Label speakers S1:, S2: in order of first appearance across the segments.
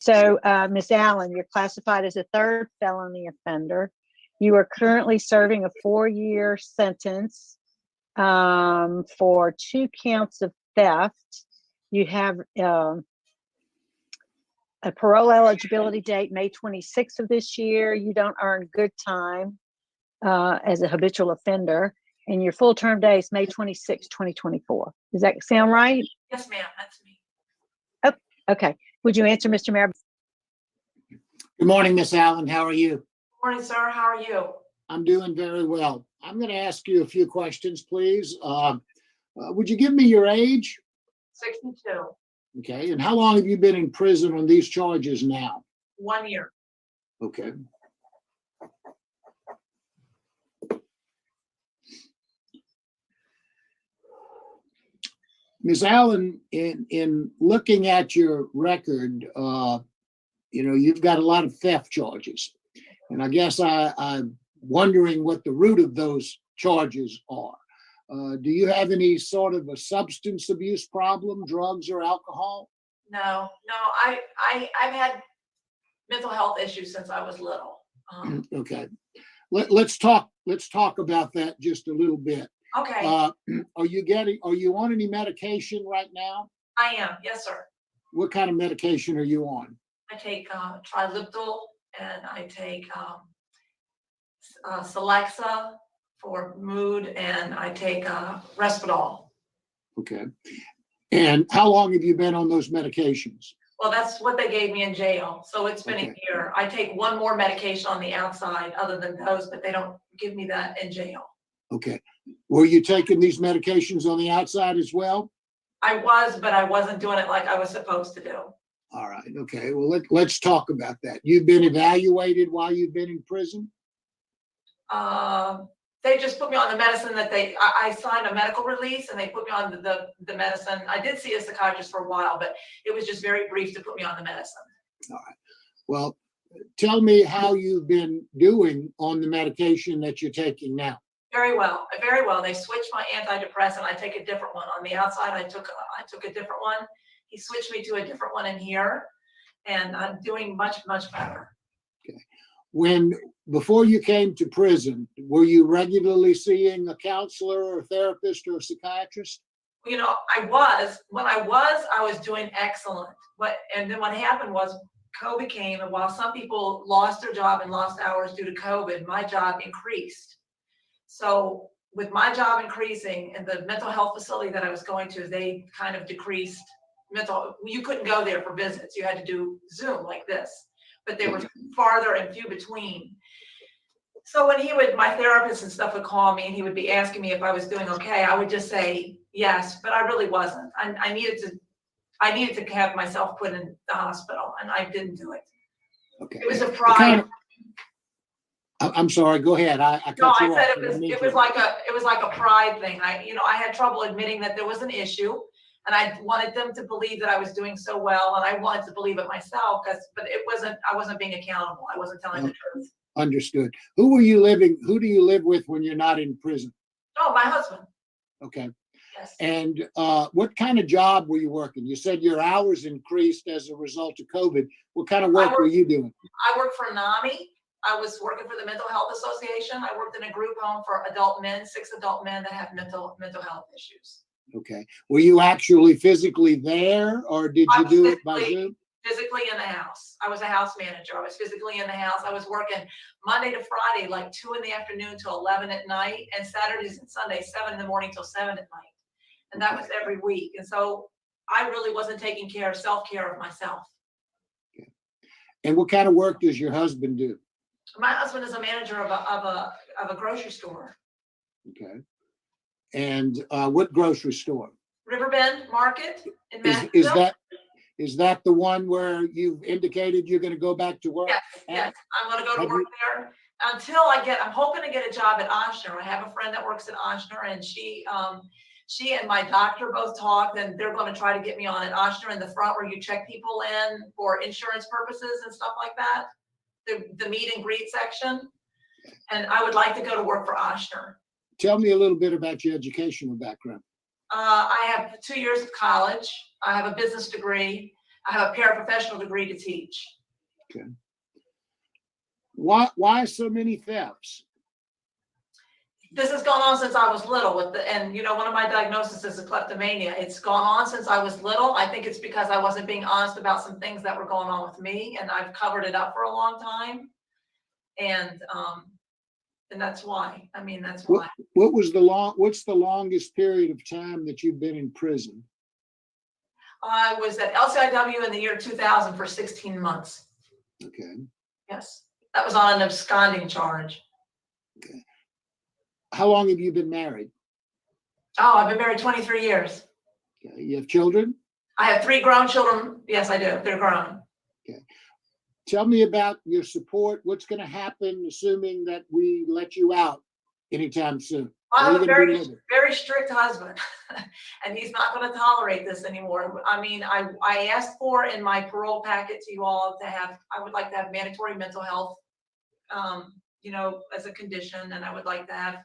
S1: So, Ms. Allen, you're classified as a third felony offender. You are currently serving a 4-year sentence for 2 counts of theft. You have a parole eligibility date, May 26th of this year. You don't earn good time as a habitual offender. And your full term day is May 26, 2024. Does that sound right?
S2: Yes, ma'am, that's me.
S1: Oh, okay. Would you answer, Mr. Mayor?
S3: Good morning, Miss Allen. How are you?
S2: Good morning, sir. How are you?
S3: I'm doing very well. I'm going to ask you a few questions, please. Would you give me your age?
S2: 62.
S3: Okay. And how long have you been in prison on these charges now?
S2: 1 year.
S3: Okay. Ms. Allen, in looking at your record, you've got a lot of theft charges. And I guess I'm wondering what the root of those charges are. Do you have any sort of a substance abuse problem, drugs or alcohol?
S2: No, I've had mental health issues since I was little.
S3: Okay. Let's talk about that just a little bit.
S2: Okay.
S3: Are you on any medication right now?
S2: I am, yes, sir.
S3: What kind of medication are you on?
S2: I take triliptal and I take Celexa for mood, and I take Risperdal.
S3: Okay. And how long have you been on those medications?
S2: Well, that's what they gave me in jail. So it's been
S3: Okay.
S2: a year. I take one more medication on the outside other than those, but they don't give me that in jail.
S3: Okay. Were you taking these medications on the outside as well?
S2: I was, but I wasn't doing it like I was supposed to do.
S3: All right. Okay. Well, let's talk about that. You've been evaluated while you've been in prison?
S2: They just put me on the medicine that I signed a medical release and they put me on the medicine. I did see a psychiatrist for a while, but it was just very brief to put me on the medicine.
S3: All right. Well, tell me how you've been doing on the medication that you're taking now.
S2: Very well, very well. They switched my antidepressant. I take a different one. On the outside, I took a different one. He switched me to a different one in here, and I'm doing much, much better.
S3: Okay. Before you came to prison, were you regularly seeing a counselor or a therapist or a psychiatrist?
S2: You know, when I was doing excellent. And then what happened was COVID came, and while some people lost their job and lost hours due to COVID, my job increased. So with my job increasing and the mental health facility that I was going to, they kind of decreased you couldn't go there for visits. You had to do Zoom like this, but they were farther and few between. So when my therapist and stuff would call me and he would be asking me if I was doing okay, I would just say yes, but I really wasn't. I needed to have myself put in the hospital, and I didn't do it.
S3: Okay.
S2: It was a pride.
S3: I'm sorry, go ahead. I cut you off.
S2: I said it was like a pride thing. I had trouble admitting that there was an issue, and I wanted them to believe that I was doing so well, and I wanted to believe it myself, but I wasn't being accountable. I wasn't telling the truth.
S3: Understood. Who do you live with when you're not in prison?
S2: Oh, my husband.
S3: Okay.
S2: Yes.
S3: And what kind of job were you working? You said your hours increased as a result of COVID. What kind of work were you doing?
S2: I worked for NAMI. I was working for the Mental Health Association. I worked in a group home for adult men, 6 adult men that have mental health issues.
S3: Okay. Were you actually physically there, or did you do it by Zoom?
S2: Physically in the house. I was a house manager. I was physically in the house. I was working Monday to Friday, like 2 p.m. till 11 at night, and Saturdays and Sundays, 7 a.m. till 7 at night. And that was every week. And so I really wasn't taking self-care of myself.
S3: Okay. And what kind of work does your husband do?
S2: My husband is a manager of a grocery store.
S3: Okay. And what grocery store?
S2: Riverbend Market in Madisonville.
S3: Is that the one where you've indicated you're going to go back to work?
S2: Yes. I'm going to go to work there until I'm hoping to get a job at Ochsner. I have a friend that works at Ochsner, and she and my doctor both talked, and they're going to try to get me on at Ochsner in the front where you check people in for insurance purposes and stuff like that. The meet and greet section. And I would like to go to work for Ochsner.
S3: Tell me a little bit about your educational background.
S2: I have 2 years of college. I have a business degree. I have a paraprofessional degree to teach.
S3: Okay. Why so many thefts?
S2: This has gone on since I was little and one of my diagnoses is a kleptomania. It's gone on since I was little. I think it's because I wasn't being honest about some things that were going on with me, and I've covered it up for a long time. And that's why. I mean, that's why.
S3: What's the longest period of time that you've been in prison?
S2: I was at LCIW in the year 2000 for 16 months.
S3: Okay.
S2: Yes. That was on an absconding charge.
S3: Okay. How long have you been married?
S2: Oh, I've been married 23 years.
S3: Okay. You have children?
S2: I have 3 grown children. Yes, I do. They're grown.
S3: Okay. Tell me about your support. What's going to happen, assuming that we let you out anytime soon?
S2: I have a very, very strict husband, and he's not going to tolerate this anymore. I mean, I asked for in my parole packet to you all to have, I would like to have mandatory mental health, as a condition, and I would like to have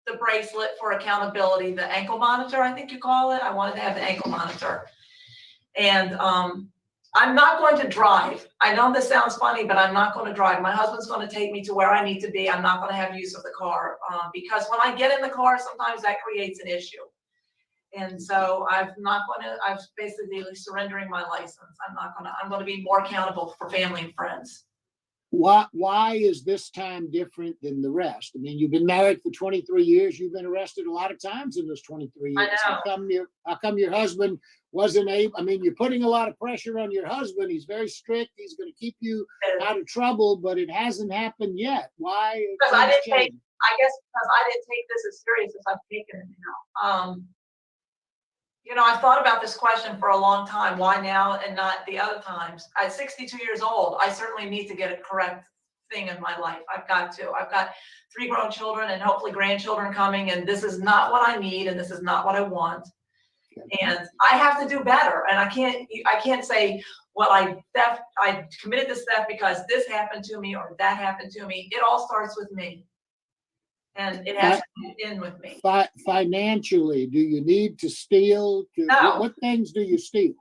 S2: the bracelet for accountability, the ankle monitor, I think you call it. I wanted to have the ankle monitor. And I'm not going to drive. I know this sounds funny, but I'm not going to drive. My husband's going to take me to where I need to be. I'm not going to have use of the car because when I get in the car, sometimes that creates an issue. And so I'm basically surrendering my license. I'm going to be more accountable for family and friends.
S3: Why is this time different than the rest? I mean, you've been married for 23 years. You've been arrested a lot of times in those 23 years.
S2: I know.
S3: How come your husband wasn't able? I mean, you're putting a lot of pressure on your husband. He's very strict. He's going to keep you out of trouble, but it hasn't happened yet. Why?
S2: Because I guess because I didn't take this as serious as I've taken it now. I've thought about this question for a long time. Why now and not the other times? At 62 years old, I certainly need to get a correct thing in my life. I've got 3 grown children and hopefully grandchildren coming, and this is not what I need, and this is not what I want. And I have to do better. And I can't say, well, I committed this theft because this happened to me or that happened to me. It all starts with me. And it has to end with me.
S3: Financially, do you need to steal?
S2: No.
S3: What things do you steal?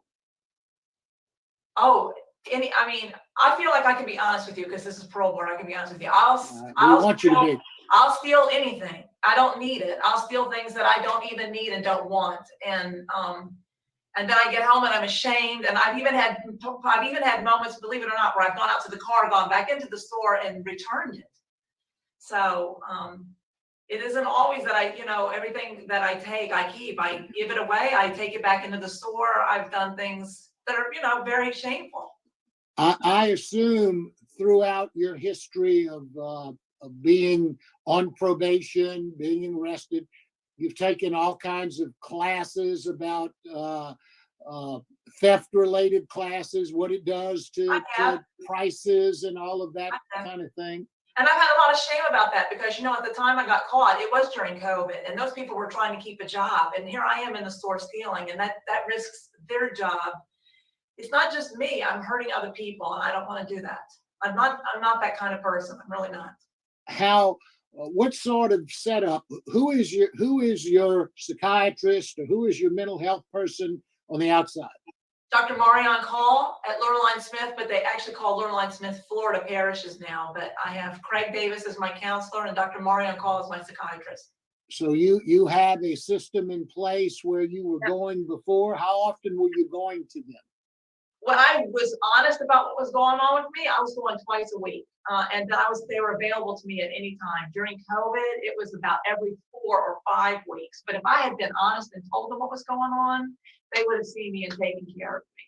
S2: Oh, I feel like I can be honest with you because this is parole board. I can be honest with you. I'll steal anything. I don't need it. I'll steal things that I don't even need and don't want. And then I get home and I'm ashamed. And I've even had moments, believe it or not, where I've gone out to the car, gone back into the store and returned it. So it isn't always that everything that I take, I keep. I give it away. I take it back into the store. I've done things that are, very shameful.
S3: I assume throughout your history of being on probation, being arrested, you've taken all kinds of classes about theft-related classes, what it does to prices and all of that kind of thing.
S2: And I've had a lot of shame about that because, at the time I got caught, it was during COVID, and those people were trying to keep a job. And here I am in the store stealing, and that risks their job. It's not just me. I'm hurting other people, and I don't want to do that. I'm not that kind of person. I'm really not.
S3: What sort of setup? Who is your psychiatrist, or who is your mental health person on the outside?
S2: Dr. Mari on call at Lorelei Smith, but they actually call Lorelei Smith Florida parishes now. But I have Craig Davis as my counselor and Dr. Mari on call as my psychiatrist.
S3: So you have a system in place where you were going before. How often were you going to them?
S2: When I was honest about what was going on with me, I was going twice a week. And they were available to me at any time. During COVID, it was about every 4 or 5 weeks. But if I had been honest and told them what was going on, they would have seen me and taken care of me.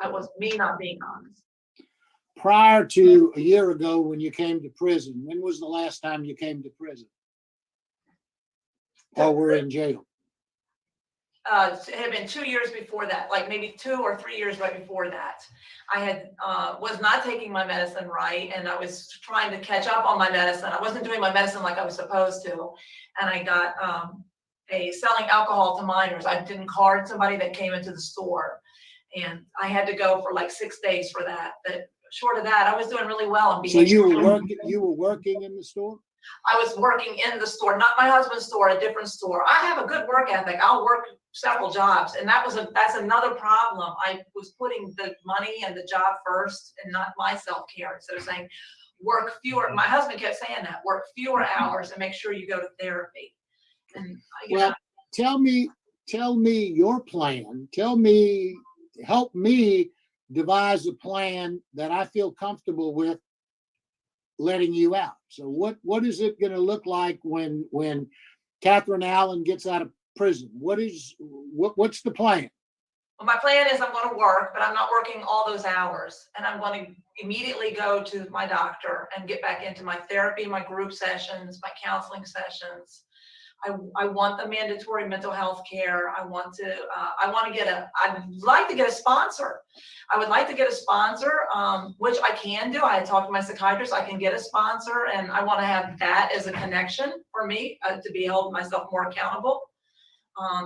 S2: It was me not being honest.
S3: Prior to a year ago when you came to prison, when was the last time you came to prison? Or were in jail?
S2: It had been 2 years before that, like maybe 2 or 3 years right before that. I had was not taking my medicine right, and I was trying to catch up on my medicine. I wasn't doing my medicine like I was supposed to, and I got selling alcohol to minors. I didn't card somebody that came into the store, and I had to go for like 6 days for that. But short of that, I was doing really well.
S3: So you were working in the store?
S2: I was working in the store, not my husband's store, a different store. I have a good work ethic. I'll work several jobs, and that's another problem. I was putting the money and the job first and not my self-care. So saying, work fewer, my husband kept saying that, work fewer hours and make sure you go to therapy. And
S3: Well, tell me your plan. Help me devise a plan that I feel comfortable with letting you out. So what is it going to look like when KATHRYN Allen gets out of prison? What's the plan?
S2: well, my plan is I'm going to work, but I'm not working all those hours. And I'm going to immediately go to my doctor and get back into my therapy, my group sessions, my counseling sessions. I want the mandatory mental health care. I'd like to get a sponsor. I would like to get a sponsor, which I can do. I talked to my psychiatrist. I can get a sponsor, and I want to have that as a connection for me to be held myself more accountable.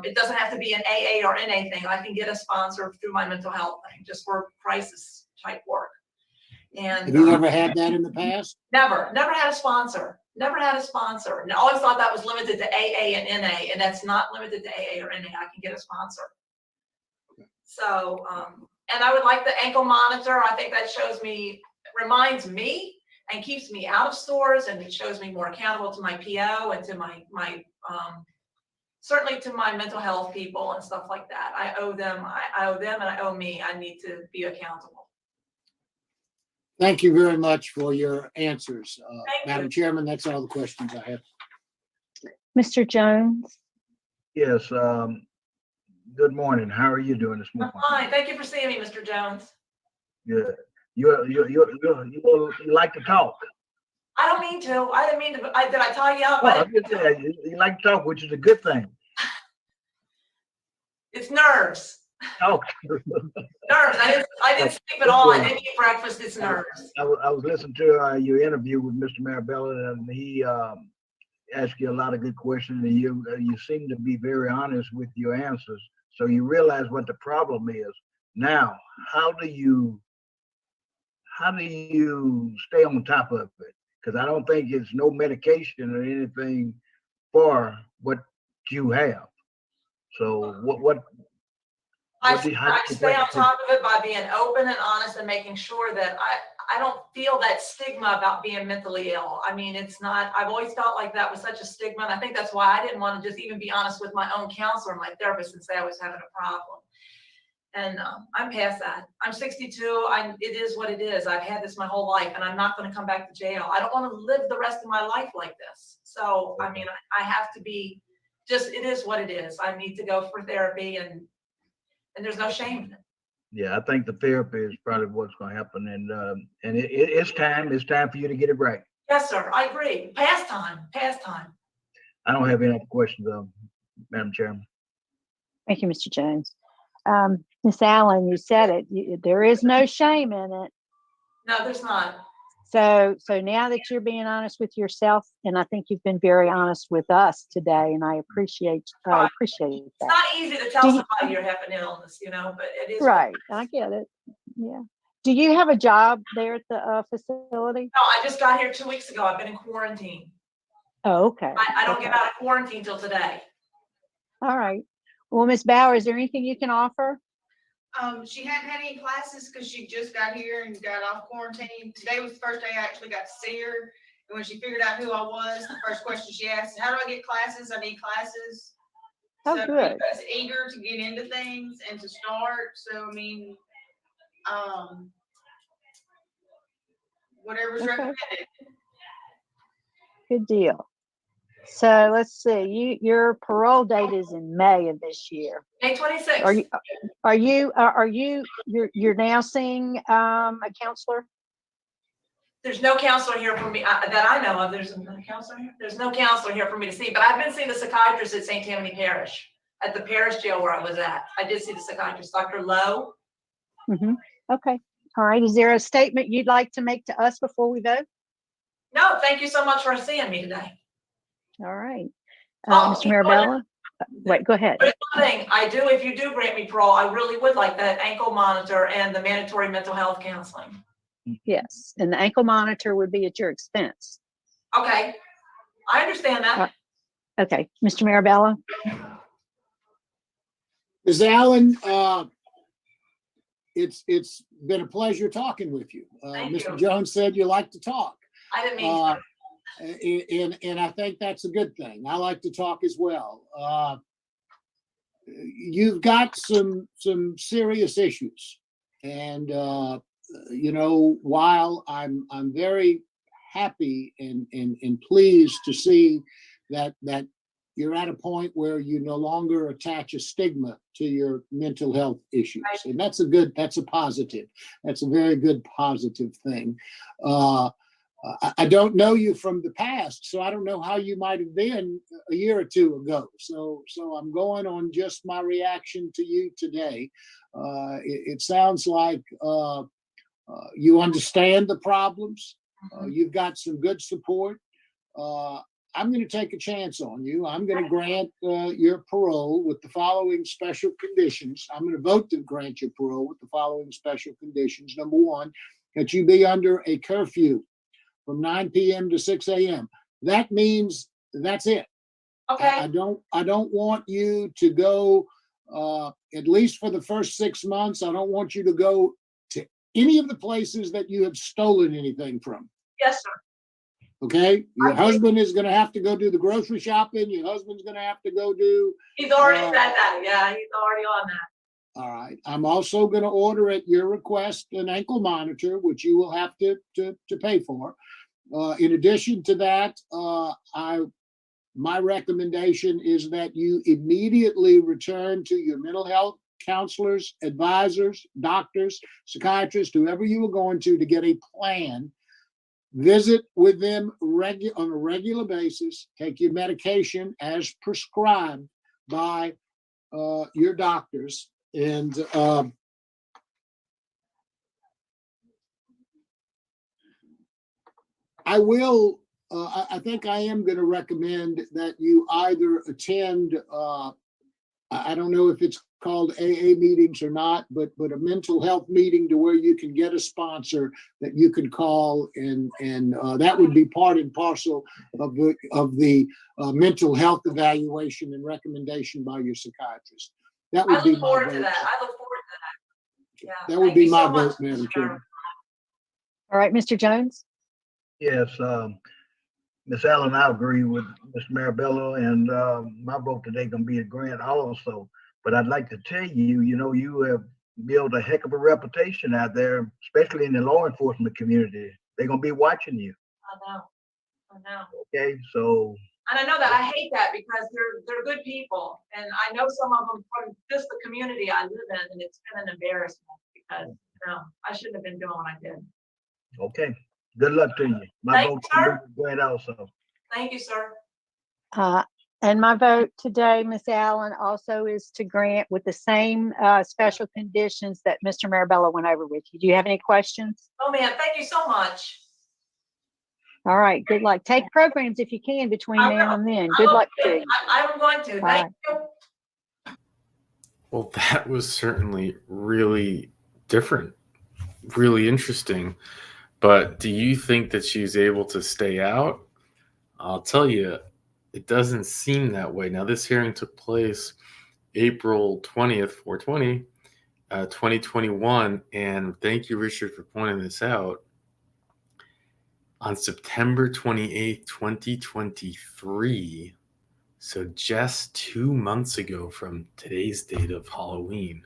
S2: It doesn't have to be an AA or NA thing. I can get a sponsor through my mental health thing, just for crisis type work. And
S3: have you ever had that in the past?
S2: Never had a sponsor. Never had a sponsor. And I always thought that was limited to AA and NA, and that's not limited to AA or NA. I can get a sponsor. So, and I would like the ankle monitor. I think that reminds me and keeps me out of stores, and it shows me more accountable to my PO and to my certainly to my mental health people and stuff like that. I owe them and I owe me. I need to be accountable.
S3: Thank you very much for your answers. Madam
S2: you.
S3: Chairman, that's all the questions I have.
S1: Mr. Jones?
S4: Yes, good morning. How are you doing this morning?
S2: I'm fine. Thank you for seeing me, Mr. Jones.
S4: Yeah, you like to talk.
S2: I don't mean to. I didn't mean to. Did I tie you up?
S4: Well, I'm just saying, you like to talk, which is a good thing.
S2: It's nerves.
S4: Talk.
S2: Nerves. I didn't sleep at all. I didn't eat breakfast. It's nerves.
S4: I was listening to your interview with Mr. Marabella, and he asked you a lot of good questions, and you seem to be very honest with your answers. So you realize what the problem is. Now, how do you stay on top of it? Because I don't think it's no medication or anything for what you have. So
S2: I stay on top of it by being open and honest and making sure that I don't feel that stigma about being mentally ill. I mean, it's not, I've always felt like that was such a stigma. And I think that's why I didn't want to just even be honest with my own counselor, my therapist, and say I was having a problem. And I'm past that. I'm 62. It is what it is. I've had this my whole life, and I'm not going to come back to jail. I don't want to live the rest of my life like this. So, I mean, I have to be just, it is what it is. I need to go for therapy, and there's no shame in it.
S4: Yeah, I think the therapy is probably what's going to happen, and it's time. It's time for you to get it right.
S2: Yes, sir. I agree. Past time.
S4: I don't have any other questions, Madam Chairman.
S1: Thank you, Mr. Jones. Ms. Allen, you said it. There is no shame in it.
S2: No, there's not.
S1: So now that you're being honest with yourself, and I think you've been very honest with us today, and I appreciate that.
S2: It's not easy to tell somebody you're having an illness, but it is.
S1: Right. I get it. Yeah. Do you have a job there at the facility?
S2: No, I just got here 2 weeks ago. I've been in quarantine.
S1: Oh, okay.
S2: I don't get out of quarantine till today.
S1: All right. Well, Ms. Bauer, is there anything you can offer?
S5: She hadn't had any classes because she just got here and got off quarantine. Today was the first day I actually got to see her. And when she figured out who I was, the first question she asked, how do I get classes? I need classes.
S1: Oh,
S5: so
S1: good.
S5: I was eager to get into things and to start. So, I mean, whatever's recommended. Good
S1: deal. So let's see. Your parole date is in May of this year.
S2: May 26th.
S1: You're now seeing a counselor?
S2: There's no counselor here for me that I know of. There's no counselor here. There's no counselor here for me to see, but I've been seeing the psychiatrist at St. Tammany Parish, at the parish jail where I was at. I did see the psychiatrist, Dr. Lowe.
S1: Mm-hmm. Okay. All right. Is there a statement you'd like to make to us before we vote?
S2: No, thank you so much for seeing me today.
S1: All right. Mr. Marabella? Wait, go ahead.
S2: There's one thing I do, if you do grant me parole, I really would like that ankle monitor and the mandatory mental health counseling.
S1: Yes, and the ankle monitor would be at your expense.
S2: Okay, I understand that.
S1: Okay, Mr. Marabella?
S3: Ms. Allen, it's been a pleasure talking with you.
S2: Thank
S3: Mr.
S2: you.
S3: Jones said you like to talk.
S2: I didn't mean
S3: Uh,
S2: to.
S3: and I think that's a good thing. I like to talk as well. You've got some serious issues, and you know, while I'm very happy and pleased to see that you're at a point where you no longer attach a stigma to your mental health issues,
S2: Right.
S3: and that's a positive. That's a very good positive thing. I don't know you from the past, so I don't know how you might have been a year or two ago. So I'm going on just my reaction to you today. It sounds like you understand the problems. You've got some good support. I'm going to take a chance on you. I'm going to grant your parole with the following special conditions. I'm going to vote to grant your parole with the following special conditions. Number one, that you be under a curfew from 9 p.m. to 6 a.m. That means that's it.
S2: Okay.
S3: I don't want you to go, at least for the first 6 months, I don't want you to go to any of the places that you have stolen anything from.
S2: Yes, sir.
S3: Okay? Your
S2: Okay.
S3: husband is going to have to go do the grocery shopping. Your husband's going to have to go do.
S2: He's already said that. Yeah, he's already on that.
S3: All right. I'm also going to order at your request an ankle monitor, which you will have to pay for. In addition to that, my recommendation is that you immediately return to your mental health counselors, advisors, doctors, psychiatrists, whoever you were going to get a plan. Visit with them on a regular basis. Take your medication as prescribed by your doctors. And I think I am going to recommend that you either attend, I don't know if it's called AA meetings or not, but a mental health meeting to where you can get a sponsor that you can call, and that would be part and parcel of the mental health evaluation and recommendation by your psychiatrist. That would
S2: I
S3: be
S2: look
S3: my
S2: forward to
S3: vote.
S2: that. I look forward to that. Yeah.
S3: That would
S2: Thank
S3: be
S2: you
S3: my
S2: so much,
S3: vote, Madam
S2: Mr.
S3: Chairman.
S1: All right, Mr. Jones?
S4: Yes, Ms. Allen, I agree with Mr. Marabello, and my vote today gonna be a grant also. But I'd like to tell you, you have built a heck of a reputation out there, especially in the law enforcement community. They're gonna be watching you.
S2: I know.
S4: Okay, so
S2: And I know that. I hate that because they're good people. And I know some of them from just the community I live in, and it's been an embarrassment because, I shouldn't have been doing what I did.
S4: okay, good luck to you. My
S2: Thank
S4: vote
S2: you,
S4: will
S2: sir.
S4: be a grant also.
S2: Thank you, sir.
S1: And my vote today, Ms. Allen, also is to grant with the same special conditions that Mr. Marabella went over with you. Do you have any questions?
S2: Oh, man, thank you so much.
S1: All right, good luck. Take programs if you can between
S2: I
S1: now
S2: will.
S1: and then.
S2: I
S1: Good
S2: will.
S1: luck to you.
S2: I'm going to. Thank you.
S6: Well, that was certainly really different, really interesting. But do you think that she's able to stay out? I'll tell you, it doesn't seem that way. Now, this hearing took place April 20th, 4/20, 2021. And thank you, Richard, for pointing this out. On September 28th, 2023, so just 2 months ago from today's date of Halloween,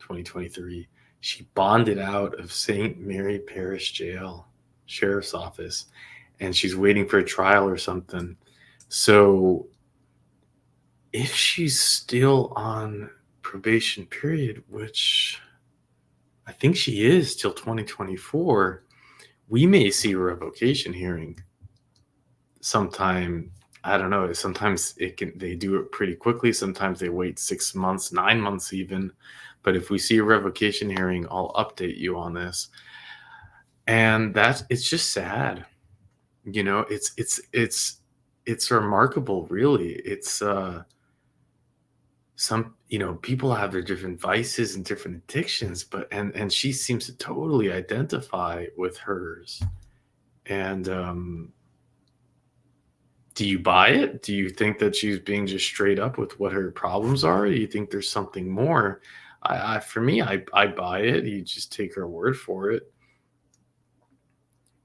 S6: 2023, she bonded out of St. Mary Parish Jail, Sheriff's Office, and she's waiting for a trial or something. So if she's still on probation period, which I think she is till 2024, we may see a revocation hearing sometime. I don't know. Sometimes they do it pretty quickly. Sometimes they wait 6 months, 9 months even. But if we see a revocation hearing, I'll update you on this. And it's just sad. It's remarkable, really. It's some people have their different vices and different addictions, but and she seems to totally identify with hers. And Do you buy it? Do you think that she's being just straight up with what her problems are? Or do you think there's something more? For me, I buy it. You just take her word for it.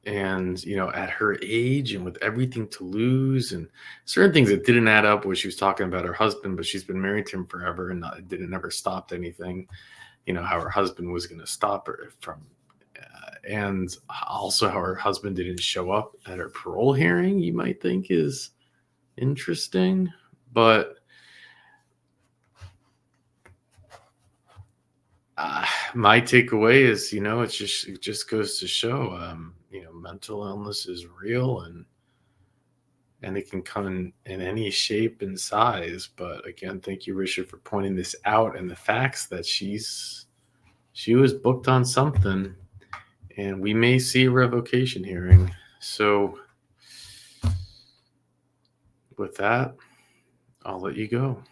S6: And, at her age and with everything to lose and certain things that didn't add up, where she was talking about her husband, but she's been married to him forever and it didn't ever stopped anything, how her husband was going to stop her from, and also how her husband didn't show up at her parole hearing, you might think is interesting. But my takeaway is, it just goes to show, mental illness is real and it can come in any shape and size. But again, thank you, Richard, for pointing this out and the facts that she was booked on something, and we may see a revocation hearing. So with that, I'll let you go.